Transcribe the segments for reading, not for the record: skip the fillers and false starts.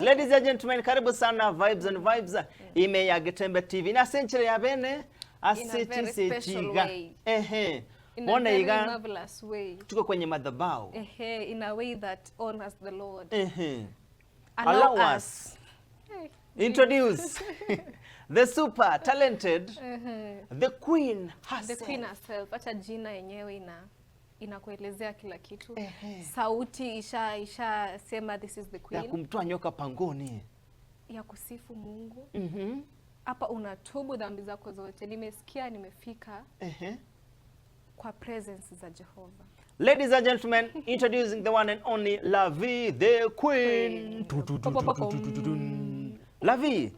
Ladies and gentlemen, karibu sana Vibes and Vibes ime ya Getembe TV. Na century ya bene asetiga. In a very marvelous way. Tuko kwenye madhabahu. In a way that honors the Lord. Allow us introduce the super talented the queen herself. The queen herself. Acha jina yenyewe inakuelezea kila kitu. Sauti isha sema this is the queen. Ya kumtoa nyoka pangoni. Ya kusifu Mungu. Hapa unatubu dhambi zako zote. Nimesikia nimefika. Kwa presence za Jehova. Ladies and gentlemen, introducing the one and only Lavi the queen. Lavi.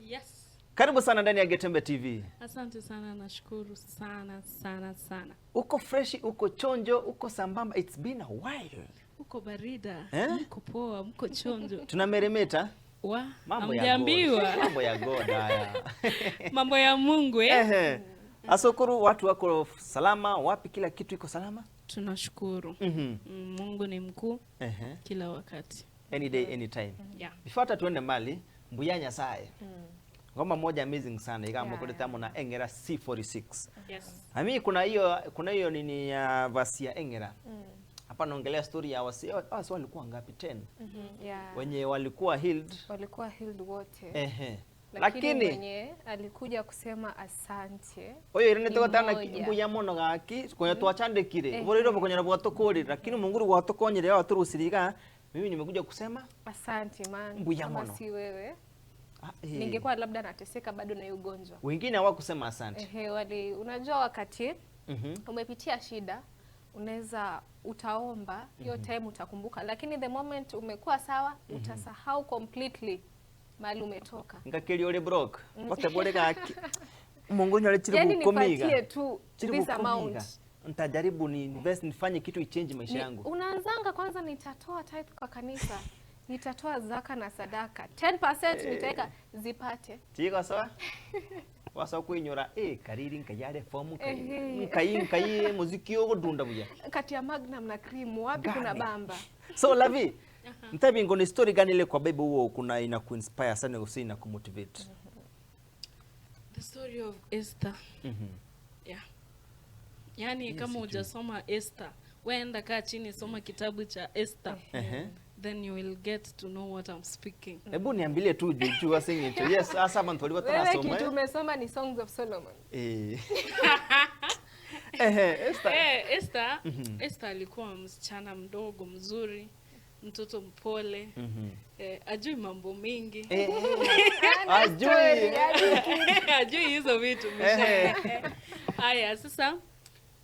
Yes. Karibu sana ndani ya Getembe TV. Asante sana, nashukuru sana. Uko fresh, uko chonjo, uko sambamba. It's been a while. Uko barida, uko poa, uko chonjo. Tunameremeta. Mambo ya God. Mambo ya God haya. Mambo ya Mungu Asokuru, watu wako salama, wapi kila kitu iko salama? Tunashukuru. Mungu ni mkuu kila wakati. Any day, any time. Before tuende mali, mbuyanya sae. Ngoma moja amazing sana, ikamba kuleta na Engera C46. Yes. Ami kuna hiyo nini ya verse ya Engera. Hapa naongelea story ya wasi walikuwa ngapi 10? Wenye walikuwa healed. Walikuwa healed wote. Lakini mwenye alikuja kusema asante. Oyo irene tugotana kimbuya mono gaki kwenye twachandikire. Uborero bokonyera bwatokori lakini Mungu gwatokonyere ya turusiriga. Mimi nimekuja kusema asante man. Kama si wewe. Ningekuwa labda nateseka bado na ugonjwa. Wengine hawakusema asante. Unajua wakati umepitia shida unaweza utaomba hiyo time utakumbuka, lakini the moment umekuwa sawa utasahau completely mali umetoka. Ngakeli ole broke. Wote bole gaki. Mungu nyole chiri bukomiga. Nipatie tu this amount. Nitajaribu ni invest nifanye kitu ichange maisha yangu. Unaanzanga kwanza nitatoa tithe kwa kanisa. Nitatoa zaka na sadaka. 10% nitaweka zipate. Tiga sawa? Wasa kuinyora kariri nkayare form nkai muziki yo godunda buya. Kati ya Magnum na cream wapi kuna bamba. So Lavi, ntabi ngoni story gani ile kwa Bible huo kuna ina kuinspire sana usina kumotivate? The story of Esther. Yani kama hujasoma Esther, weenda kaa chini soma kitabu cha Esther. Then you will get to know what I'm speaking. Hebu niambilie tu juu wasinge tu. Yes, asa man tuliwa tunasoma. Wewe kitu umesoma ni Songs of Solomon. Esther. Esther alikuwa msichana mdogo mzuri, mtoto mpole. Ajui mambo mengi. Ajui hizo vitu haya. Sasa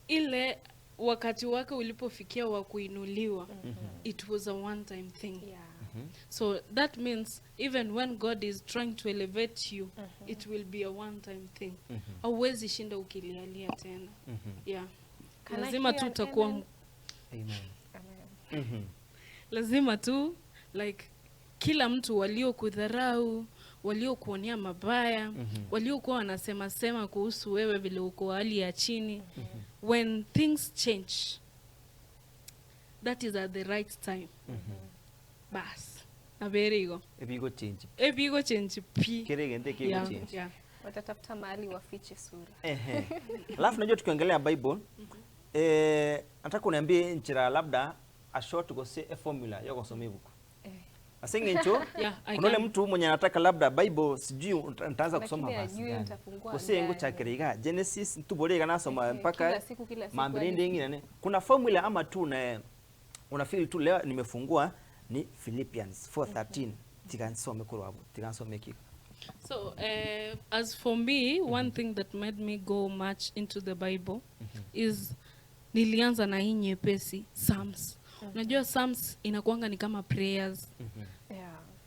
ile wakati wake ulipofikia wa kuinuliwa, it was a one time thing. So that means even when God is trying to elevate you, it will be a one time thing. Hauwezi shinda ukilialia tena. Lazima tu utakuwa Amen. Lazima tu like kila mtu waliokudharau, waliokuonea mabaya, waliokuwa wanasema kuhusu wewe vile uko hali ya chini, when things change, that is at the right time. Bas aberigo ebigo change pi kirege kiko change. Watatafuta mahali wafiche sura. Alafu najua tukiongelea Bible nataka uniambie nchira labda a short go say a formula yoko somebuku. Asinge ncho kuna mtu mwenye anataka labda Bible sijui nitaanza kusoma basi gani. Kusengo cha kirega Genesis tuborega nasoma mpaka mambrindi ngine. Kuna formula ama tu na unafeel tu leo nimefungua ni Philippians 4:13 tikansome kwa hapo tikansome kiko. So as for me, one thing that made me go much into the Bible is nilianza na hii nyepesi Psalms. Unajua Psalms inakuanga ni kama prayers.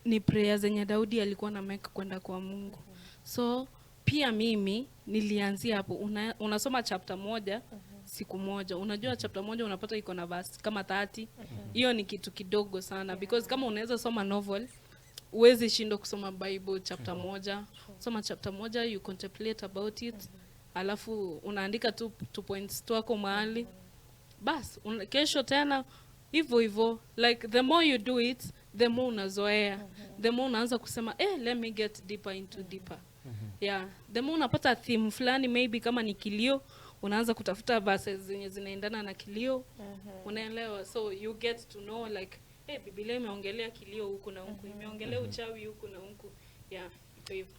Ni prayers zenye Daudi alikuwa na make kwenda kwa Mungu. So pia mimi nilianzia hapo. Unasoma chapter moja siku moja. Unajua chapter moja unapata iko na verse kama 30. Hiyo ni kitu kidogo sana because kama unaweza soma novel, uwezi shindo kusoma Bible chapter moja. Soma chapter moja, you contemplate about it. Alafu unaandika tu 2 points wako mahali. Bas, kesho tena hivyo like the more you do it the more unazoea, the more unaanza kusema let me get deeper into deeper. Yeah, the more unapata theme fulani, maybe kama ni kilio, unaanza kutafuta verses zenye zinaendana na kilio. Unaelewa? So you get to know like Biblia imeongelea kilio huku na huku, imeongelea uchawi huku na huku. Yeah, hivyo.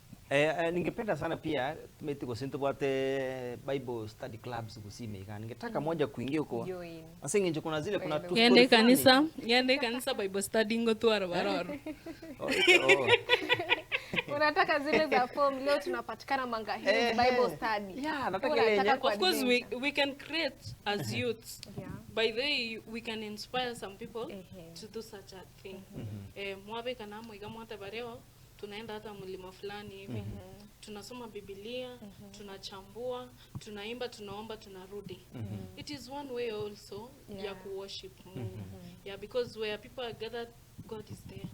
Ningependa sana pia tumeti kusinto bote Bible study clubs kusime kana. Ningetaka moja kuingia huko. Asinge nje kuna zile kuna tu yende kanisa Bible study ngotwara baroro. Unataka zile za form leo tunapatikana Manga Hills Bible study. Yeah, nataka ile yenye. Of course we can create as youths. By the way, we can inspire some people to do such a thing. Mwabe kana mwiga mwata bareo tunaenda hata mlima fulani hivi. Tunasoma Biblia, tunachambua, tunaimba, tunaomba, tunarudi. It is one way also ya worship Mungu. Yeah, because where people are gathered, God is there.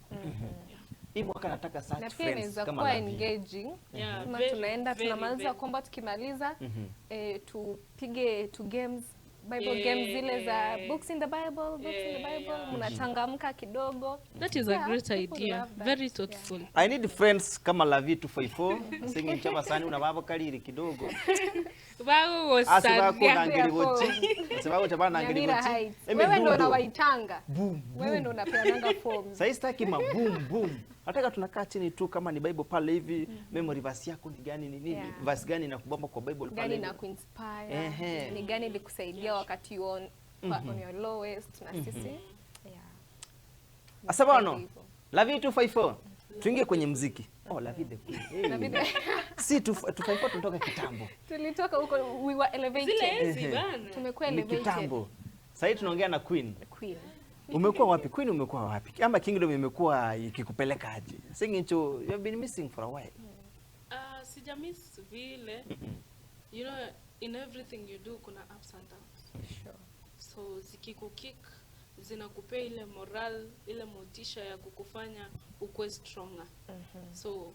Hii mwaka nataka search friends kama inaweza kuwa engaging. Kama tunaenda tunamaliza kwamba tukimaliza tupige games, Bible games zile za books in the Bible, mnachangamka kidogo. That is a great idea, very thoughtful. I need friends kama Lavi 254 singing chama sana unababa kaliri kidogo. Bago go sadia sababu tabana ngiribochi. Wewe ndo unawaitanga. Wewe ndo unapeananga forms. Sasa sitaki boom boom. Nataka tunakaa chini tu kama ni Bible pale hivi, memory verse yako ni gani, ni nini, verse gani inakubamba kwa Bible pale. Gani na kuinspire. Ni gani ilikusaidia wakati on your lowest na sisi. Asabano. Lavi 254. Tuingie kwenye muziki. Lavi the Queen. Si 254 tunatoka kitambo. Tulitoka huko, we were elevated. Zile bana. Tumekuwa elevated. Kitambo. Sasa tunaongea na Queen. Umekuwa wapi? Queen umekuwa wapi? Ama Kingdom imekuwa ikikupeleka aje? Singing you have been missing for a while. Sija miss vile. You know, in everything you do kuna ups and downs. Sure. So zikikukick zinakupea ile moral, ile motisha ya kukufanya ukue stronger. So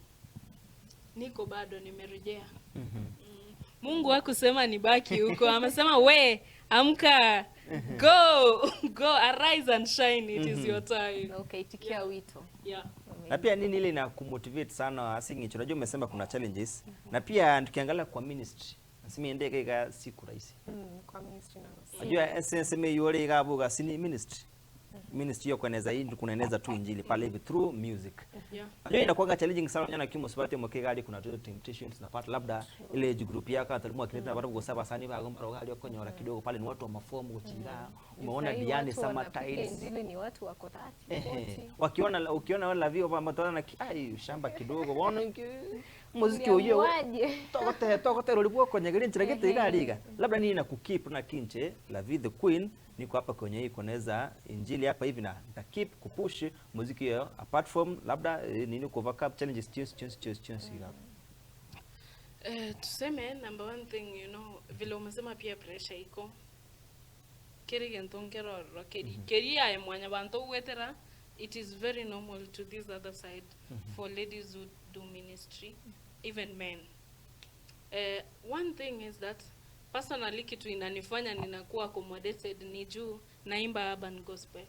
niko bado nimerejea. Mungu hakusema nibaki huko, amesema we amka, go arise and shine, it is your time. Okay, tikia wito. Yeah. Na pia nini ile ina kumotivate sana singing. Unajua umesema kuna challenges na pia tukiangalia kwa ministry nasema endeke ka siku rahisi. Kwa ministry na. Unajua essence yole ikabuga sini ministry. Ministry yako inaweza hii kunaeneza tu injili pale hivi through music. Unajua inakuwa challenging sana na kimo sipate mkega hadi kuna temptations na part labda ile age group yako atalimwa akileta watu kusaba sana ba gomba rogali yako nyora kidogo pale ni watu wa mafomu kuchira. Umeona Diani sama tiles. Zile ni watu wako 30. Ukiona wale Lavi hapa matona na shamba kidogo. Waona muziki huyo. Tokote rolipo kwenye gari nchiragete igaliga. Labda nini na kukeep na kinche Lavi the Queen. Niko hapa kwenye hii koneza injili hapa hivi na keep kupush muziki hiyo apart from labda nini ku overcome challenges tunes hiyo. Tuseme number one thing, you know, vile umesema pia pressure iko. Keri gentongero keri ya mwanya bantu wetera, it is very normal to this other side for ladies who do ministry, even men. One thing is that personally kitu inanifanya ninakuwa accommodated ni juu naimba urban gospel.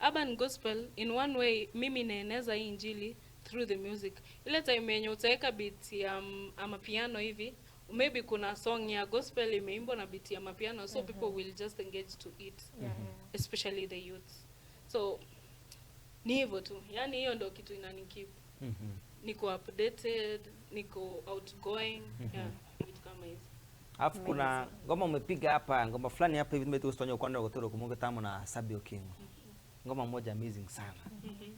Urban gospel in one way mimi naeneza hii injili through the music. Ile time yenye utaweka beat ya amapiano hivi, maybe kuna song ya gospel imeimbwa na beat ya amapiano, so people will just engage to it. Especially the youth. So ni hivyo tu. Yaani hiyo ndio kitu inanikeep. Niko updated, niko outgoing, kitu kama hizo. Alafu kuna ngoma umepiga hapa, ngoma fulani hapa hivi tumetu ustonyo kwenda kutoro kumunga tamu na Sabio King. Ngoma moja amazing sana.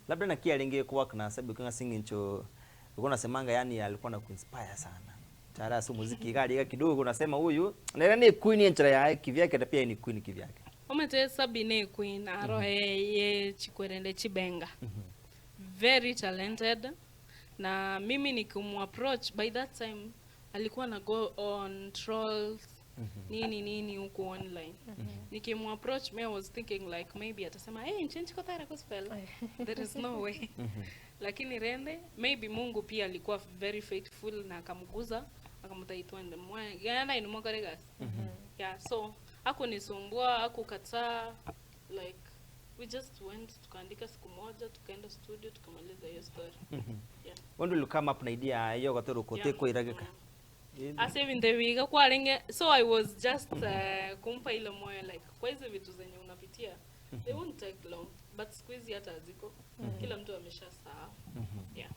Labda na kia lingine kuwork na Sabio King singing cho ulikuwa unasemanga yani alikuwa na kuinspire sana. Tara su muziki gari kidogo unasema huyu na ni queen entra ya kivyake na pia ni queen kivyake. Omete Sabine Queen aro ye Chikwerende Chibenga. Very talented na mimi nikumapproach by that time alikuwa na go on trolls nini huko online. Nikimapproach me I was thinking like maybe atasema change kotara gospel. There is no way. Lakini Rende maybe Mungu pia alikuwa very faithful na akamguza akamtaitwa ndani mwa yana inumogare gas. Yeah, so hakunisumbua hakukataa, like we just went tukaandika siku moja, tukaenda studio, tukamaliza hiyo story. Yeah. When will come up na idea hiyo gatoro kote ko irageka? Asa even the week kwa lenge, so I was just kumpa ile moyo like kwa hizo vitu zenye unapitia they won't take long, but squeeze hata ziko kila mtu ameshasahau. Yeah.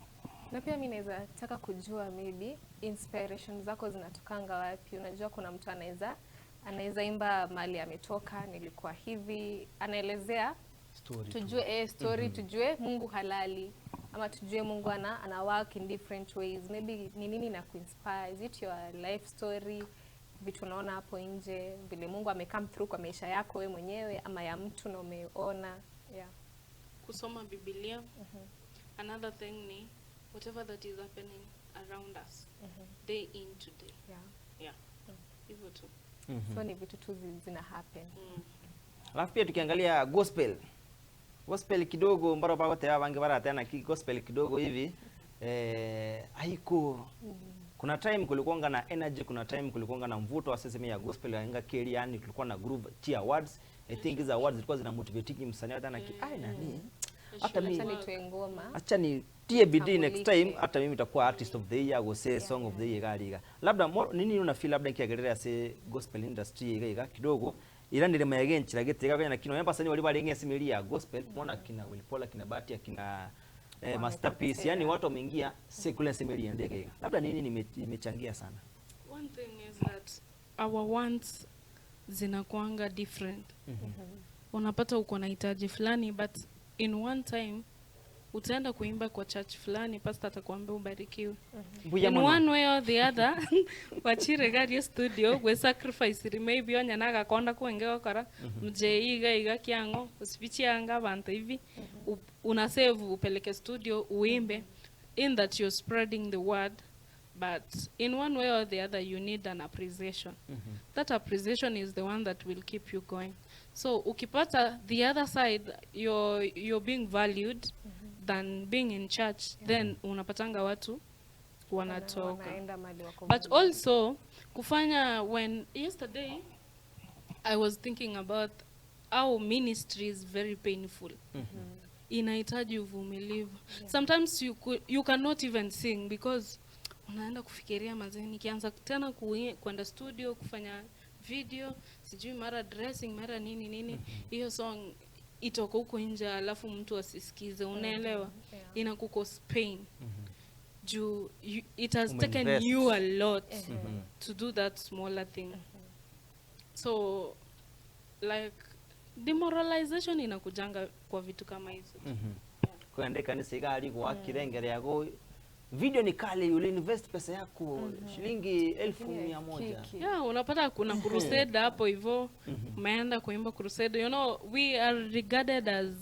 Na pia mimi naweza taka kujua maybe inspiration zako zinatokanga wapi? Unajua kuna mtu anaweza imba mali ametoka, nilikuwa hivi, anaelezea Story. tujue story, tujue Mungu halali, ama tujue Mungu ana work in different ways. Maybe ni nini na kuinspire? Is it your life story, vitu unaona hapo nje, vile Mungu come through kwa maisha yako wewe mwenyewe ama ya mtu na umeona? Yeah. Kusoma Biblia. Another thing ni whatever that is happening around us, day in to day. Yeah. Hivyo tu. So ni vitu tu zina happen. Alafu pia tukiangalia gospel kidogo mbaro pa wote wange bara tena gospel kidogo hivi haiko kuna time kulikuwa na energy, kuna time kulikuwa na mvuto wa seseme ya gospel yainga keli, yani kulikuwa na groove tia awards. I think hizo awards zilikuwa zina motivate msanii hata na nani hata mimi tuwe ngoma, acha ni tie bidii next time hata mimi nitakuwa artist of the year, go say song of the year galiga. Labda nini una feel labda kiagelea say gospel industry iga kidogo ila ndile mayagenchi lagete kama na kino yamba sani wali bali ngesi ya gospel muona kina Wilpola kina Bahati kina Masterpiece, yani watu wameingia secular semeli ndege. Labda nini nimechangia sana? One thing is that our wants zinakuanga different. Unapata uko na hitaji fulani, but in one time utaenda kuimba kwa church fulani, pastor atakwambia ubarikiwe. In one way or the other wachire radio studio we sacrifice maybe onya naga konda kuengeo kara mjeiga iga kiango usipichanga abantu hivi una save upeleke studio uimbe, in that you're spreading the word, but in one way or the other you need an appreciation. That appreciation is the one that will keep you going. So ukipata the other side, you're being valued than being in church, then unapatanga watu wanatoka. But also kufanya, when yesterday I was thinking about how ministry is very painful. Inahitaji uvumilivu. Sometimes you cannot even sing because unaenda kufikiria mazeni, nikianza tena kwenda studio kufanya video, sijui mara dressing mara nini hiyo song itoko huko nje alafu mtu asisikize, unaelewa? Inakucause pain. It has taken you a lot to do that smaller thing. So like demoralization inakujanga kwa vitu kama hizo. Kuandika ni sigari kwa kirengere yako video ni kali, ule invest pesa yako shilingi 1100. Yeah, unapata kuna crusade hapo hivyo, umeenda kuimba crusade. You know, we are regarded as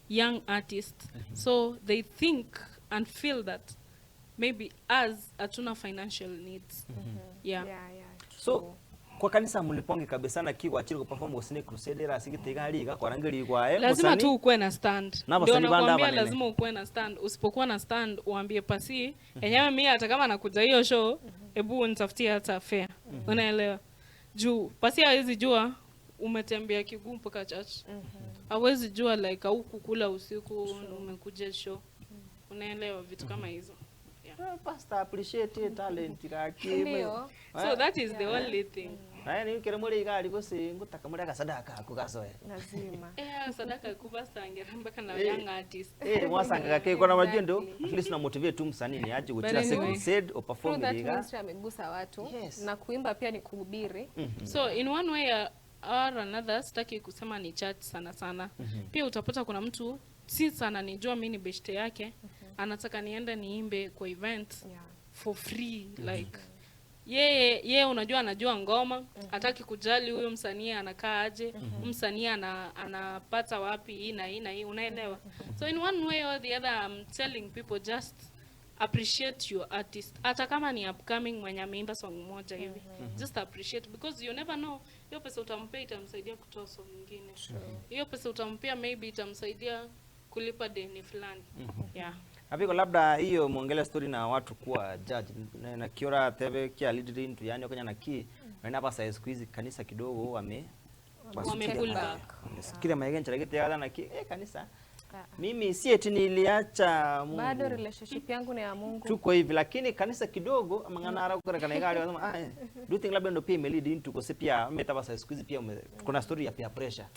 young artists, so they think and feel that maybe us hatuna financial needs. Yeah. So kwa kanisa mliponge kabisa na kiwa chiri kuperform usine crusade ra sigitega liga kwa rangeli kwa lazima tu ukue na stand. Ndio nakwambia lazima ukue na stand. Usipokuwa na stand uambie pasi yenyewe mimi hata kama nakuja hiyo show hebu nitafutie hata fare. Unaelewa? Juu pasi hawezi jua umetembea kigumu mpaka church. Hawezi jua like au kukula usiku umekuja show. Unaelewa vitu kama hizo. Pastor appreciate talent kake. So that is the only thing. Ni kile mure igali gose ngutaka muri ka sadaka akugasoe. Lazima. Sadaka kubasta angeramba kana young artist. Mwasanga kake kwa na majendo at least na motivate tu msanii ni aje kuchira second said or perform liga. Amegusa watu na kuimba pia ni kuhubiri. So in one way or another, sitaki kusema ni church sana. Pia utapata kuna mtu si sana nijua mimi ni beshte yake, anataka niende niimbe kwa event for free like yeye unajua anajua ngoma, hataki kujali huyo msanii anakaa aje, msanii anapata wapi hii na hii, unaelewa? So in one way or the other I'm telling people just appreciate your artist. Hata kama ni upcoming mwenye ameimba song moja hivi, just appreciate because you never know hiyo pesa utampea itamsaidia kutoa song nyingine. Hiyo pesa utampea maybe itamsaidia kulipa deni fulani. Yeah. Apiko labda hiyo muongele story na watu kuwa judge na kiora tebe kia lead into yani wakanya na ki na hapa size squeeze kanisa kidogo Wamepull back. Kile mayenje lakini ya na kanisa. Mimi si eti niliacha Mungu. Bado relationship yangu na ya Mungu. Tuko hivi lakini kanisa kidogo amangana ara kukora kana igali wasema do you think labda ndo pia imelead into kose pia mmetabasa siku hizi pia kuna story ya peer pressure.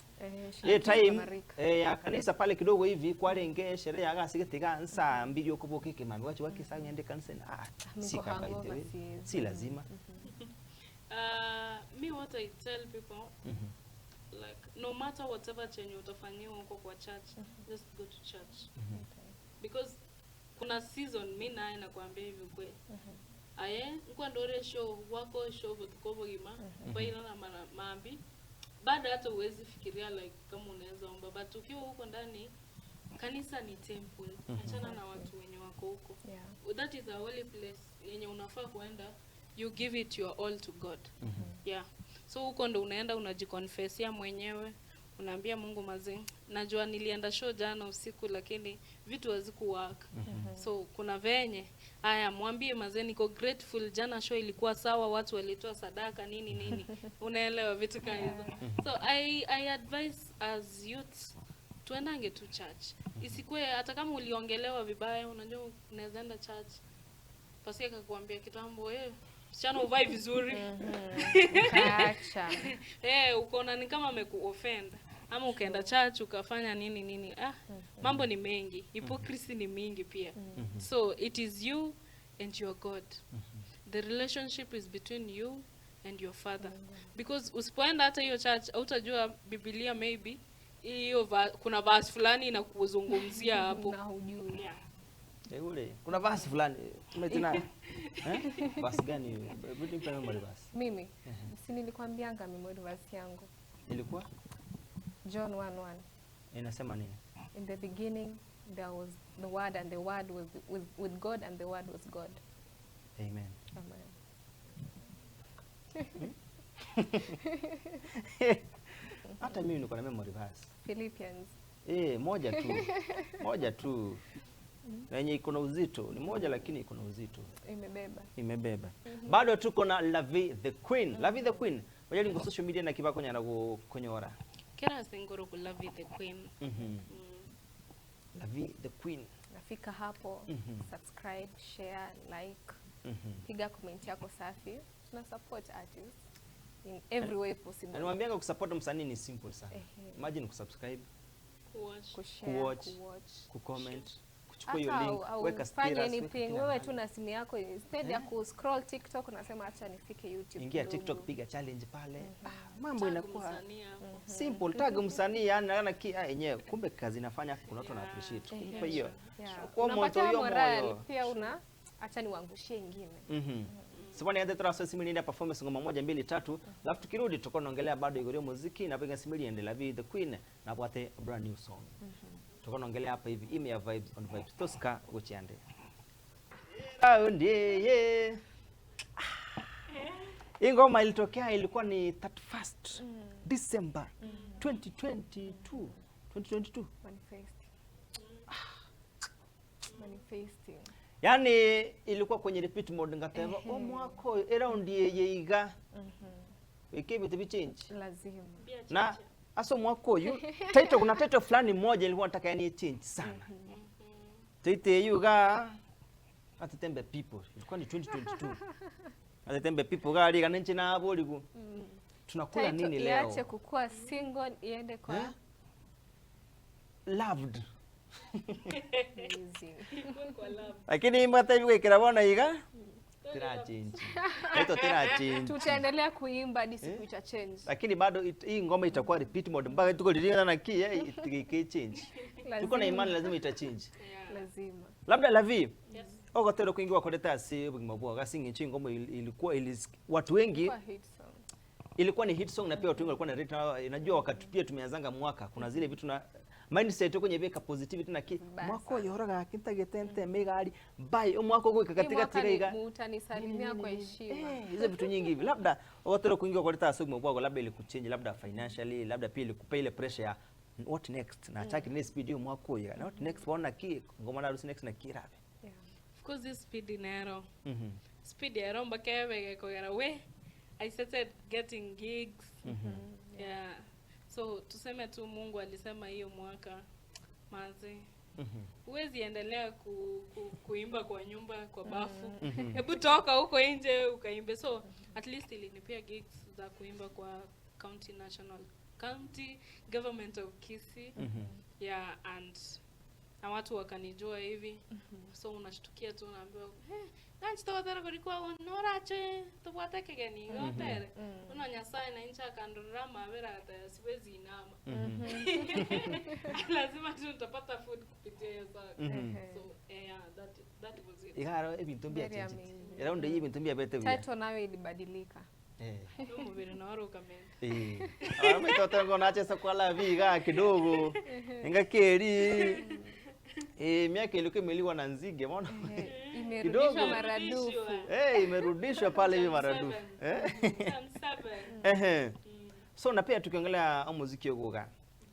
Time ya kanisa pale kidogo hivi kwa renge sherehe aga sigetiga nsa mbili okubo kike mami wacho wakisa ngende kanisa si kama hiyo. Si lazima. Me what I tell people like no matter whatever chenye utafanyiwa huko kwa church, just go to church. Because kuna season mimi naye nakwambia hivi kweli. Nko ndore show wako show vutukovo gima baina na maambi. Baada hata uwezi fikiria like kama unaweza omba, but ukiwa huko ndani kanisa ni temple. Achana na watu wenye wako huko. That is a holy place yenye unafaa kuenda. You give it your all to God. Yeah. So huko ndo unaenda unajiconfessia mwenyewe, unaambia Mungu mazee, najua nilienda show jana usiku lakini vitu hazikuwork. So kuna venye haya mwambie mazee niko grateful jana show ilikuwa sawa, watu walitoa sadaka nini. Unaelewa vitu kama hizo. So I advise as youth tuendange tu church. Isikue hata kama uliongelewa vibaya, unajua unaweza enda church. Pasika akakwambia kitambo msichana uvae vizuri. Acha. Ukoona ni kama amekuoffend. Ama ukaenda church ukafanya nini. Mambo ni mengi. Hypocrisy ni mingi pia. So it is you and your God. The relationship is between you and your Father. Because usipoenda hata hiyo church, utajua Biblia maybe hiyo kuna verse fulani inakuzungumzia hapo. Na hujui. Ule kuna verse fulani umetina verse gani vipi mpa memory verse mimi si nilikwambianga memory verse yangu ilikuwa John 1:1 inasema nini? In the beginning there was the word and the word was with God and the word was God. Amen. Amen. Hata mimi niko na memory verse Philippians. Moja tu na yenye iko na uzito ni moja lakini iko na uzito. Imebeba. Bado tuko na Lavi the Queen. Lavi the Queen. Wajali ngo social media na kiba konya na konyora. Kera singoro ku Lavi the Queen. Lavi the Queen. Nafika hapo, subscribe, share, like. Piga comment yako safi. Tuna support artists in every way possible. Niwaambianga kusupport msanii ni simple sana. Imagine kusubscribe, kuwatch, kucomment. Chukua hiyo link, weka status, anything. Wewe tu na simu yako instead ya ku scroll TikTok unasema acha nifike YouTube. Ingia TikTok, piga challenge pale. Mambo inakuwa simple. Tag msanii yani yenyewe kumbe kazi inafanya kuna watu wana appreciate. Kumbe hiyo. Kwa moto hiyo moyo. Pia acha niwaangushie nyingine. Sibani hata traso simili ndio performance ngoma 1 2 3, alafu tukirudi tutakuwa tunaongelea bado igorio muziki na piga simili ende Lavi the Queen na pate brand new song. Tutakuwa tunaongelea hapa hivi ime ya vibes on vibes toska uchiande. Ndiye. Hii ngoma ilitokea ilikuwa ni 31st December 2022. Manifesting. Yani ilikuwa kwenye repeat mode ngateva omwako around yeiga. Ikibi to be change. Lazima. Na aso mwako yu title kuna title fulani moja ilikuwa nataka yani change sana. Title yuga Atatembe people. Ilikuwa ni 2022. Atatembe people gali kanenchi na hapo liku. Tunakula nini leo? Iache kukua single iende kwa loved. Lakini mbata hivi kila bona iga tira change. Eto tira change. Tutaendelea kuimba hadi siku ita change. Lakini bado hii ngoma itakuwa repeat mode mpaka tuko lilinga na kia itike change. Tuko na imani lazima ita change. Lazima. Labda Lavi. Yes. Ogo tero kuingiwa kwa data si bugimabwa gasingi nchi ngoma ilikuwa watu wengi ilikuwa ni hit song na pia watu wengi walikuwa na rate. Najua wakati pia tumeanzanga mwaka kuna zile vitu na mindset yako nyebeka positivity na mwako yoroga kintagetente megari bai mwako go katika tirega mutanisalimia kwa heshima hizo vitu nyingi hivi. Labda watu kuingia kwa data sio mwako labda ile kuchange labda financially labda pia ile kupa ile pressure ya what next na attack ni speed yo mwako ya na what next bona ki ngoma na next na kirabe. Of course this speed in arrow. Speed arrow mbakebe ko yara we I started getting gigs. Yeah. So tuseme tu Mungu alisema hiyo mwaka manzi huwezi endelea kuimba kwa nyumba kwa bafu. Hebu toka huko nje ukaimbe. So at least ilinipea gigs za kuimba kwa county government of Kisii. Yeah, and na watu wakanijua hivi. So unashtukia tu unaambiwa nanchi tawatera kulikuwa unorache tubwateke geni yotere unanyasaye na incha kandora mavera hata siwezi inama. Lazima tu utapata food kupitia hiyo saka. So yeah, that was it. Igaro ebintu mbia change era ndo ibintu mbia bete bia title nayo ilibadilika. Ndio mubiri na waro comment. Metoto ngona acha kwa la viga kidogo ngakeri miaka ilikuwa imeliwa na nzige umeona Imerudishwa maradufu. Imerudishwa pale hivi maradufu. So na pia tukiangalia muziki yoga.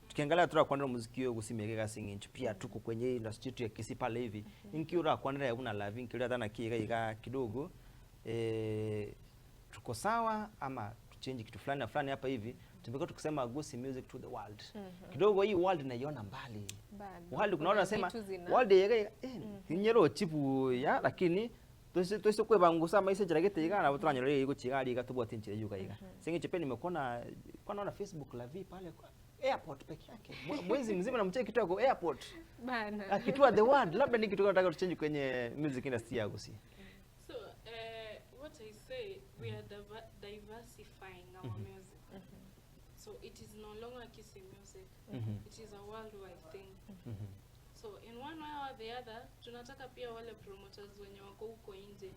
Tukiangalia tura kwandira muziki yoga simegeka singinchi pia tuko kwenye industry ya Kisii pale hivi. Inkiura kwandira yabuna live inkiura tana kiga kidogo tuko sawa ama tuchange kitu fulani na fulani hapa hivi. Tumekuwa tukisema Gusii music to the world. Kidogo hii world naiona mbali. World kunaona nasema world yega nyero chipu ya lakini twese kwebangusa maisha jiragete yiga na butranyero yigo chigari gatubwate nchire yuga yiga. Singe chepe nimekona kwa naona Facebook live pale airport peke yake. Mwezi mzima na mcheki kitu kwa airport. Bana. Akitua the world labda ni kitu nataka tuchange kwenye music industry ya Gusii. So what I say, we are diversifying our music. So it is no longer Kisii music. It is a worldwide thing. So in one way or the other, tunataka pia wale promoters wenye wako huko nje.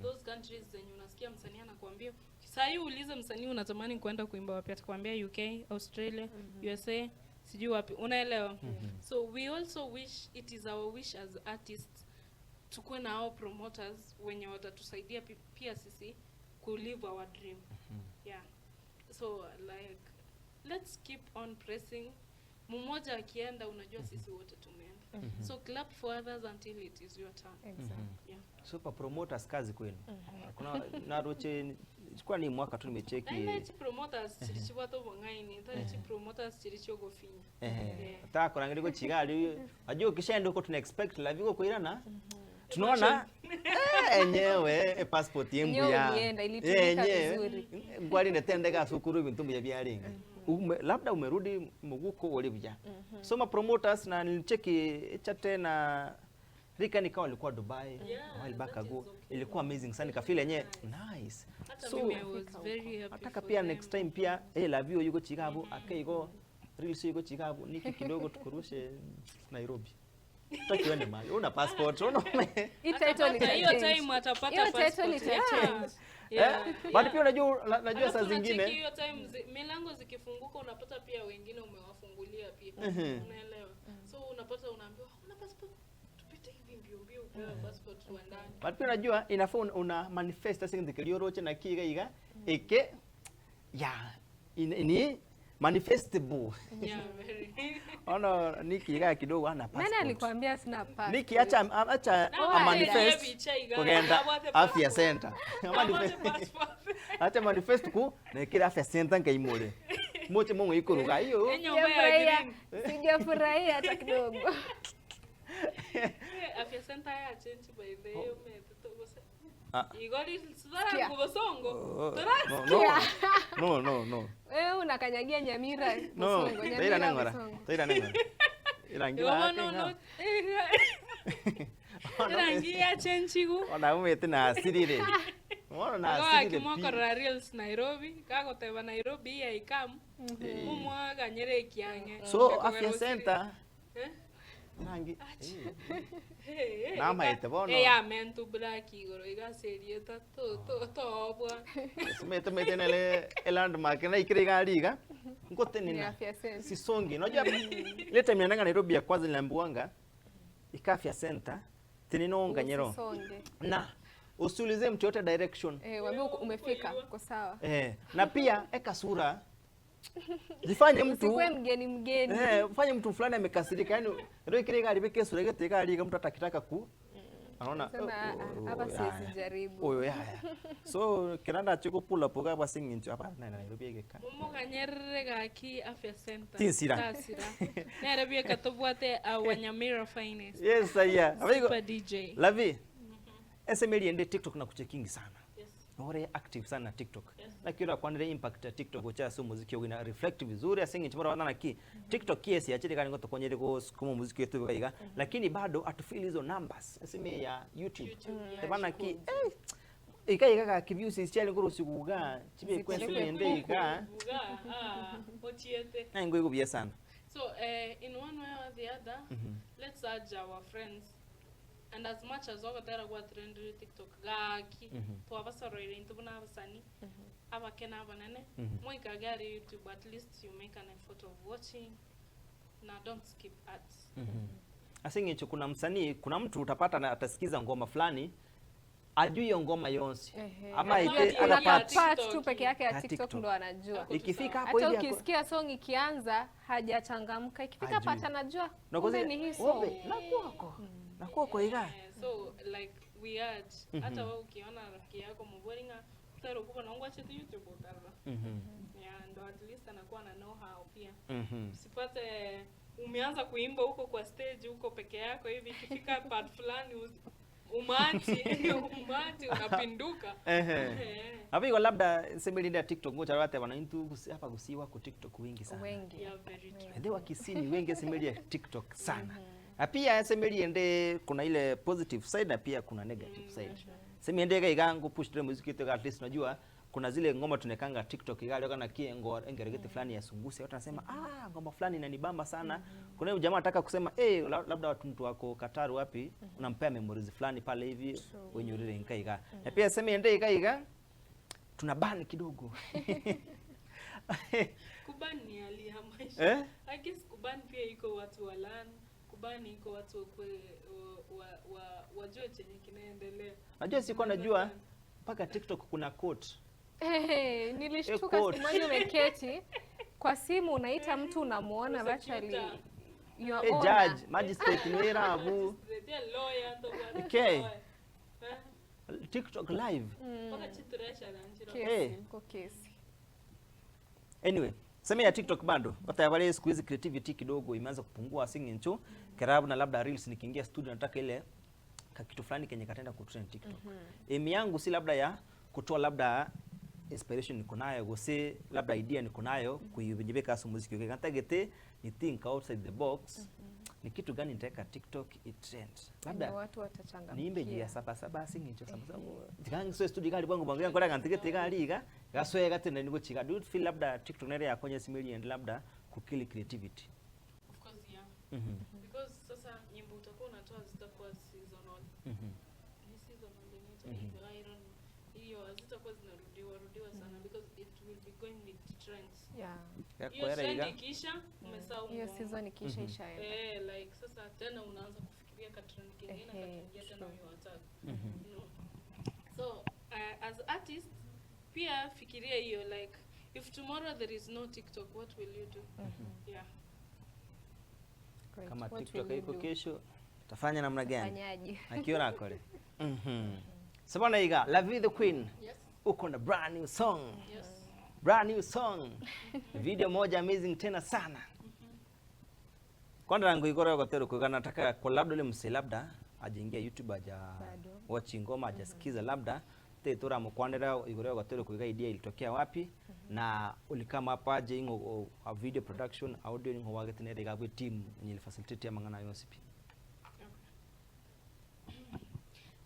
Those countries zenye unasikia msanii anakuambia, sasa hivi uulize msanii unatamani kwenda kuimba wapi, atakwambia UK, Australia, USA, sijui wapi. Unaelewa? So we also wish, it is our wish as artists, tukue na hao promoters wenye watatusaidia pia sisi ku live our dream. Yeah. So like let's keep on pressing. Mmoja akienda unajua sisi wote tumeenda. So clap for others until it is your turn. Exactly. Yeah. Super promoters kazi kwenu. Kuna naroche chukua ni mwaka tu nimecheki. Na hichi promoters chirichiwato bongaini, hichi promoters chirichogo finya. Nataka kuangalia kwa chigali. Unajua ukishaenda huko tuna expect live iko kuirana. Tunaona enyewe passport yembu ya. Ilitumika vizuri. Gwali netendeka sukuru bintu bya byaringa. Labda umerudi muguko olivya. So ma promoters na nilicheki chate na Rika nikawa alikuwa Dubai while back ago. Ilikuwa amazing sana nikafeel yenyewe nice. So I was very happy. Nataka pia next time pia Lavio yuko Chicago, akaiko Reels yuko Chicago, niki kidogo tukurushe Nairobi. Tukiende mahali. Una passport, una hiyo time atapata passport. Yeah. But pia unajua saa zingine hiyo time milango zikifunguka unapata pia wengine umewafungulia pia. Unaelewa? So unapata unaambiwa una passport tupite hivi mbio kwa passport tuandane. But pia unajua inafaa una manifest singi kilioroche na kiga iga eke ni manifestable. Yeah, very. Ona Niki iga kidogo ana passport. Nani alikwambia sina passport? Niki acha manifest kugenda afya center. Acha manifest ku na kila afya center ngaimole. Moche mungu ikuruga hiyo. Sijafurahia hata kidogo. Afya center ya change by the way Igori sura kubosongo. No. Wewe unakanyagia Nyamira Bosongo. Taira nangora. Irangira. No. Irangia change ku. Ona umete na asirire. Ona na asirire. Kimoko Reels Nairobi, kako teba Nairobi ya ikam. Mumwa ganyere kiange. So afya center. Nangi. Nama ite bono. Ya mentu black igoro igaserie to bwa. Mete nele landmark na ikiriga liga. Ngote nina. Sisongi. Unajua leta mimi nanga Nairobi ya kwanza nilambuanga. Ikafya center. Tinino nyero. Na usiulize mtu yote direction. Waambie umefika uko sawa. Na pia eka sura. Jifanye mtu usikwe mgeni. Ufanye mtu fulani amekasirika, yani ndio kile gari pekee sura yake tega ali mtu atakitaka anaona hapa siwezi jaribu. Oyo yaya. So kiranda chiko pull up kwa singing ncho hapa na Nairobi yeka. Mumo kanyerere gaki afya center. Tinsira. Tasira. Nairobi katobwate Wanyamira finest. Yes aya. Super DJ. Lavi. SML ende TikTok na kuchekingi sana. Yes. Ore active sana TikTok. Yes. Na kila kwa ndire impact ya TikTok ucha so muziki wina reflect vizuri asingi chimora wana ki TikTok kiesi achiri kani ngoto konyere ko kuma muziki yetu kaiga lakini bado atufeel hizo numbers SML ya YouTube. Bana ki ikaiga ka views isichali ngoro sikuga chibe kwense ende ika Ochiete. na ngo igubye sana. So in one way or the other, let's urge our friends. And as much as wakatera kwa trend TikTok gaki to abasarore into buna abasani abakena abanene moika gari YouTube, at least you make an effort of watching na don't skip ads. Asingi cho kuna msanii kuna mtu utapata na atasikiza ngoma fulani ajui hiyo ngoma yonsi ama ite part tu peke yake ya TikTok ndo anajua. Ikifika hapo hivi hata ukisikia song ikianza hajachangamka, ikifika part anajua kumbe ni hii song na kwako iga. So like we urge hata wewe ukiona rafiki yako mboringa utaro kuba naongwa chetu YouTube utarra. Yeah, ndo at least anakuwa na know how pia. Usipate umeanza kuimba huko kwa stage huko peke yako hivi ikifika part fulani umati unapinduka. Hapo iko labda semeli ndio TikTok ngoja wate wana intu hapa kusiwa ku TikTok wengi sana. Wengi. Yeah, very true. Ndio wakisini wengi semeli ya TikTok sana. Na pia semeli ende kuna ile positive side na pia kuna negative side. Semeli ende kaigangu push the music yetu at least unajua kuna zile ngoma tunekanga TikTok igali kana kiengo engeregete fulani ya sungusi watu wanasema ngoma fulani inanibamba sana. Kuna yule jamaa anataka kusema labda watu mtu wako Qatar wapi unampea memories fulani pale hivi wenye urire nkaiga. Na pia semeli ende ikaiga tuna ban kidogo. Kuban ni hali ya maisha. I guess kuban pia iko watu walan, kuban iko watu wajue chenye kinaendelea. Najua siko najua mpaka TikTok kuna quote. Nilishtuka siku moja umeketi kwa simu unaita mtu unamuona virtually judge, magistrate nira abu. Okay. TikTok live. Kesi. Anyway, sema ya TikTok bado. Hata wale siku hizi creativity kidogo imeanza kupungua singi ncho. Karabu na labda reels nikiingia studio nataka ile kitu fulani kenye katenda kutrend TikTok. Emi yangu si labda ya kutoa labda inspiration niko nayo gose labda idea niko nayo kuibeka asu muziki yake natagete ni think outside the box. Ni kitu gani nitaweka TikTok trend labda watu watachangamkia niimbe jia sapa singi ncho sapa tikangi so studio kali bwangu bangu ngora kantigete kaliga gaswe gatenda niko chika do feel labda TikTok nere ya kwenye simili and labda kukili creativity. Of course yeah. Because sasa nyimbo utakuwa unatoa zitakuwa seasonal. Ni seasonal inaitwa iron. Hiyo zitakuwa zinarudiwa sana because it will be going with trends. Yeah. Hiyo trend kisha umesahau. Hiyo season kisha ishaenda. Like sasa tena unaanza kufikiria ka trend kingine kakiingia tena hiyo attack. So as artist pia fikiria hiyo like if tomorrow there is no TikTok what will you do? Yeah. Great. Kama TikTok iko kesho tafanya namna gani? Fanyaje? Akiona kole. Sabana iga La Vie the Queen. Yes. Uko na brand new song. Yes. Brand new song. Video moja amazing tena sana. Kwanza rangu ikora kwa tero kwa nataka collab dole mse labda ajengia YouTube aja watch ngoma ajasikiza labda tetora mkwandera igoreo kwa tero kwa idea ilitokea wapi na ulikama hapa je ingo video production audio ingo wagetenere gabwe team yenye facilitate ya mangana yosipi.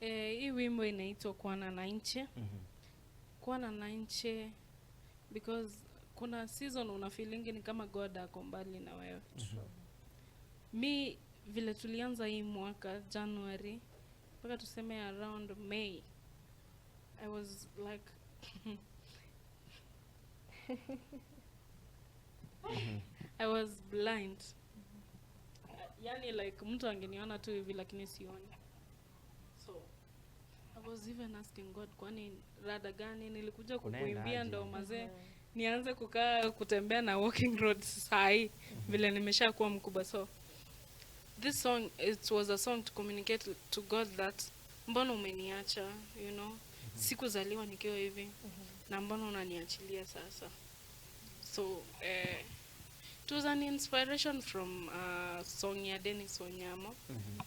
Hii wimbo inaitwa Kwana na Nche. Kwana na Nche because kuna season una feeling ni kama God ako mbali na wewe. Mi vile tulianza hii mwaka January mpaka tuseme around May I was like I was blind. Yani like mtu angeniona tu hivi lakini sioni. So I was even asking God kwani rada gani nilikuja kukuimbia ndo mazee nianze kukaa kutembea na walking roads sai vile nimeshakuwa mkubwa. So this song, it was a song to communicate to God that mbona umeniacha, you know, sikuzaliwa nikiwa hivi, na mbona unaniachilia sasa. So it was an inspiration from song ya Dennis Wanyama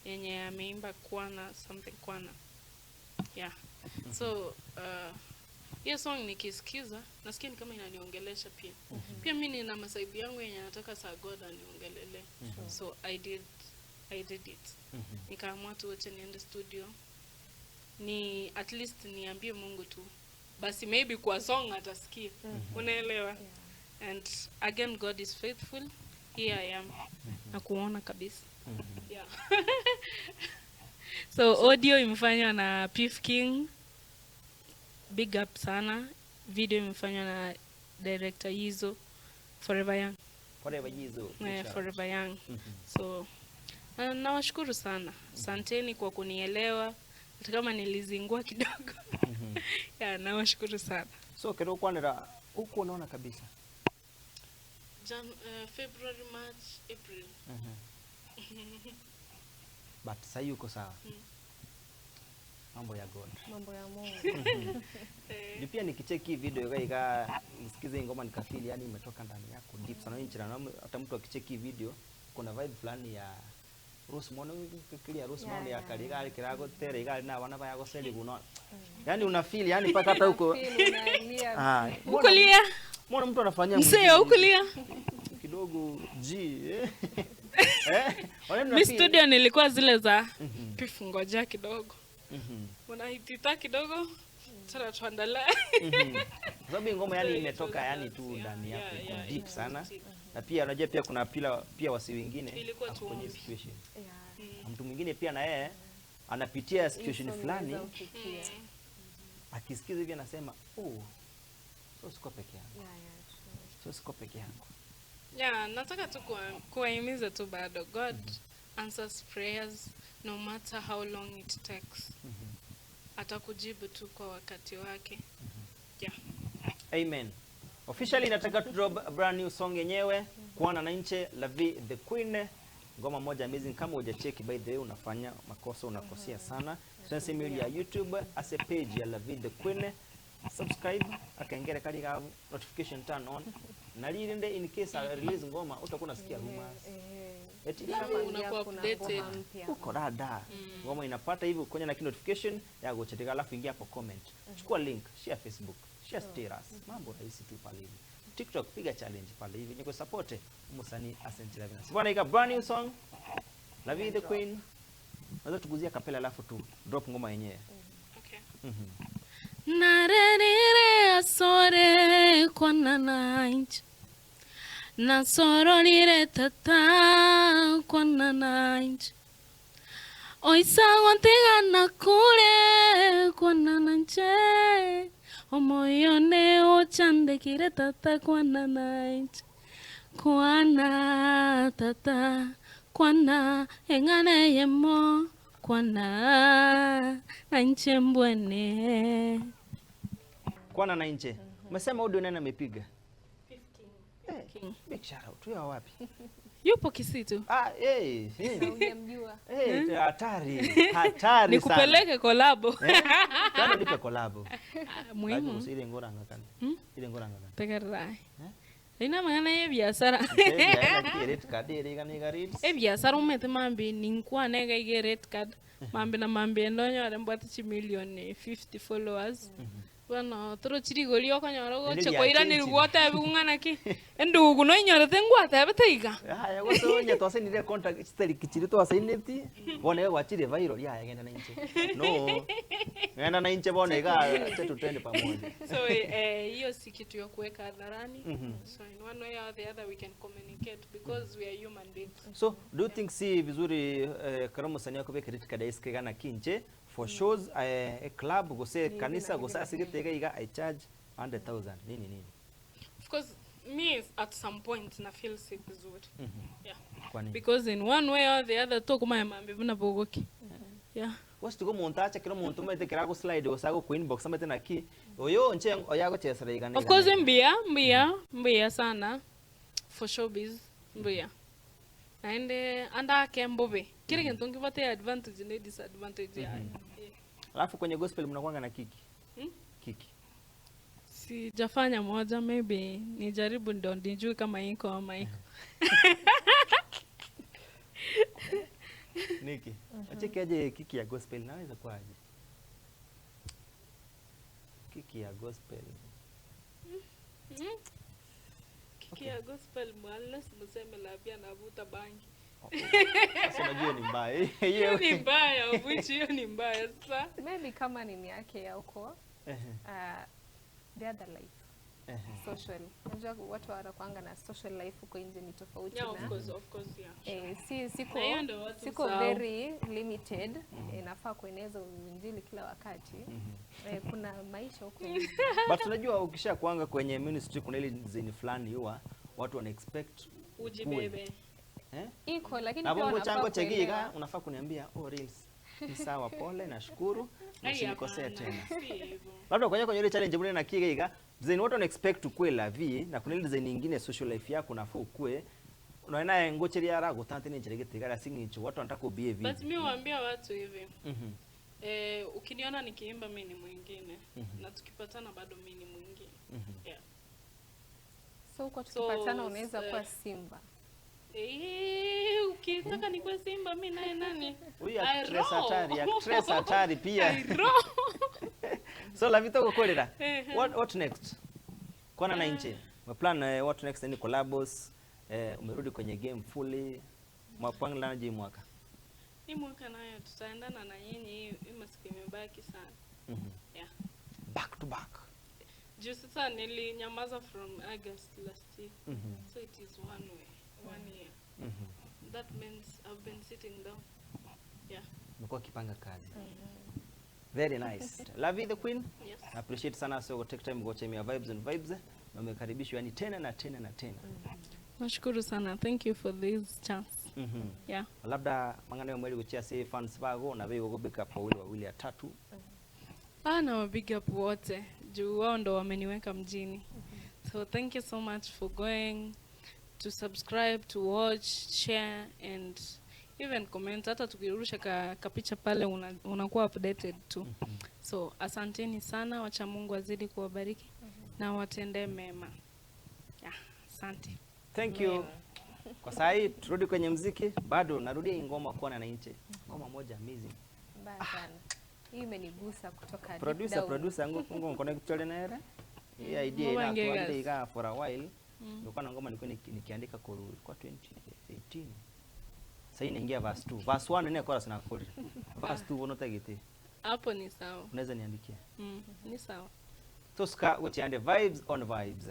yenye ameimba Kwana something Kwana. Yeah. So hiyo song nikisikiza nasikia ni kama inaniongelesha pia. Pia mimi nina masaibu yangu yenye nataka saa God aniongelele. So I did it. Nikaamua tu wacha niende studio. Ni at least niambie Mungu tu. Basi maybe kwa song atasikia. Unaelewa? And again, God is faithful. Here I am. Na kuona kabisa. Yeah. So audio imefanywa na Piff King. Big up sana. Video imefanywa na director Yizo. Forever Young. Forever Yizo. Forever Young. So nawashukuru sana. Asanteni kwa kunielewa. Hata kama nilizingua kidogo. Yeah, nawashukuru sana. So kero kwanera huko unaona kabisa. February, March, April. But sasa yuko sawa. Mambo ya God. Mambo ya Mungu. Ni pia nikicheki video ika nisikize ngoma nikafili yani imetoka ndani yako deep sana nchi na hata mtu akicheki video kuna vibe fulani ya Rose Mono kile Rose Mono ya kaligali kirago tere igali na wana baya goseli kuno. Yani una feel yani paka hata huko. Ukulia. Mbona mtu anafanyia mseo ukulia kidogo G mi studio nilikuwa zile za Piff ngoja kidogo unaitita kidogo tara tuandala sababu ngoma yani imetoka yani tu ndani yako deep sana na pia unajua pia kuna pia wasi wengine kwenye situation mtu mwingine pia na yeye anapitia situation fulani akisikiza hivi anasema so siko peke yangu. So siko peke yangu. Yeah, nataka tu kuwahimiza tu bado. God answers prayers no matter how long it takes. Atakujibu tu kwa wakati wake. Yeah. Amen. Officially nataka tu drop a brand new song yenyewe Kwana na Inche La Vie the Queen. Ngoma moja amazing, kama hujacheki by the way unafanya makosa, unakosea sana. Sasa ya YouTube as a page ya La Vie the Queen. Subscribe akengere kali ka notification turn on na linde in case I release ngoma utakuwa unasikia rumors eti unakuwa updated uko dada ngoma inapata hivi kwenye na notification ya gochetika alafu ingia hapo comment chukua link share Facebook share status mambo rahisi tu pale hivi TikTok piga challenge pale hivi niko support msanii Asante Lavina sibana ika brand new song La Vie the Queen naweza tuguzia kapela alafu tu drop ngoma yenyewe okay Narerire asore Kwana na Inche Nasororire tata Kwana na Inche Oisago ntigana kure Kwana na Inche Omoyone ochandekire tata Kwana na Inche Kwana tata Kwana engane yemo Kwana na Inche mbwene Kwana na Inche. Umesema audio nani amepiga? 15. Big shout out. Tu wapi? Yupo Kisitu. Ungemjua. Hatari. Hatari sana. Nikupeleke collabo. Kana nipe collabo. Muhimu. Ile ngora ngakana. Ile ngora ngakana. Tegerai. Ina maana ya biashara. Red card ile gani garid. Biashara umete mambi ninkwa nega ige red card. Mambi na mambi ndonyo arembwati milioni 50 followers. Bueno, tro chiri golio kanyoro cheko ira ni ruota bungana ki endu kuno inyore tengwa tabe taiga ya goso nya to ni contact steli kichiri to asineti bone wachire viral ya ngenda na Inche no ngenda na Inche bone ga chetu twende pamoja so hiyo si kitu ya kuweka hadharani so in one way or the other we can communicate because we are human beings. So do you think si vizuri karamu sania ko be credit card iske gana kinche for shows a club go say kanisa go say asigitega iga I charge 100,000 nini of course me at some point na feel sick vizuri yeah kwani because in one way or the other to kuma mambe buna bogoki yeah wasi go montacha kilo monto mete kirago slide go sago ko inbox amete na ki oyo nche oyago chesera iga of course mbia sana for showbiz mbia and anda kembobe kile kintu ngivate advantage na disadvantage ya Alafu kwenye gospel mnakuanga na kiki. Kiki. Sijafanya moja, maybe nijaribu ndo nijue kama iko ama iko. Niki. Acheki aje kiki ya gospel naweza kwa aje? Kiki ya gospel. Kiki ya gospel mwalles museme labia navuta bangi. Sasa unajua ni mbaya. Hiyo ni mbaya, hiyo ni mbaya sasa. Maybe kama ni yake ya uko. The other life. Social. Unajua watu wanakuanga na social life huko nje ni tofauti na. Yeah, of course, yeah. Siko very limited. Inafaa kueneza injili kila wakati. Kuna maisha huko nje. But unajua ukisha kuanga kwenye ministry kuna ile zini fulani huwa watu wana expect ujibebe. Iko lakini pia wanafaa chango chegiga unafaa kuniambia reels. Ni sawa, pole, nashukuru. Usinikosee tena. Labda kwenye ile challenge mbona na kiga design watu wana expect ukue la vie na kuna ile design nyingine social life yako nafaa ukue. Unaona ngocheria ara gutante ni njirege tigara singicho watu wanataka ubie vipi. But mimi huambia watu hivi. Ukiniona nikiimba mimi ni mwingine na tukipatana bado mimi ni mwingine. Yeah. So uko tukipatana unaweza kuwa Simba. Ukitaka nikuwe Simba mimi naye nani? Huyu actress hatari pia. So la vitoko kolera. What next? Kwana na nje. Plan what next ni collabs. Umerudi kwenye game fully. Mwapanga je mwaka? Ni mwaka nayo tutaendana na nyinyi hii masiku imebaki sana. Yeah. Back to back. Juu sasa nilinyamaza from August last year. So it is 1 year. That means I've been sitting down. Yeah. Mko kipanga kazi. Very nice. Love the Queen. Yes. I appreciate sana so take time go check vibes and vibes. Na umekaribishwa yani tena na tena na tena. Nashukuru sana. Thank you for this chance. Yeah. Labda mangana mweli kuchia say fans bago na wewe go big up wawili atatu. Na big up wote. Juu wao ndo wameniweka mjini. So thank you so much for going to subscribe, to watch, share and even comment. Hata tukirusha kapicha pale unakuwa updated tu. So asanteni sana, wacha Mungu azidi kuwabariki na watendee mema. Yeah, asante. Thank you. Kwa saa hii turudi kwenye muziki, bado narudia ngoma kuona na nje. Ngoma moja amazing. Mbaya sana. Hii imenigusa kutoka producer ngo connect tole na era. Hii idea ina tuandika for a while. Ndio na ngoma nilikuwa nikiandika kwa 2018. Sasa inaingia verse 2. Verse 1 ni chorus na chorus. Verse 2 unotagete. Hapo ni sawa. Unaweza niandikia. Ni sawa. Toska uchiande vibes on vibes.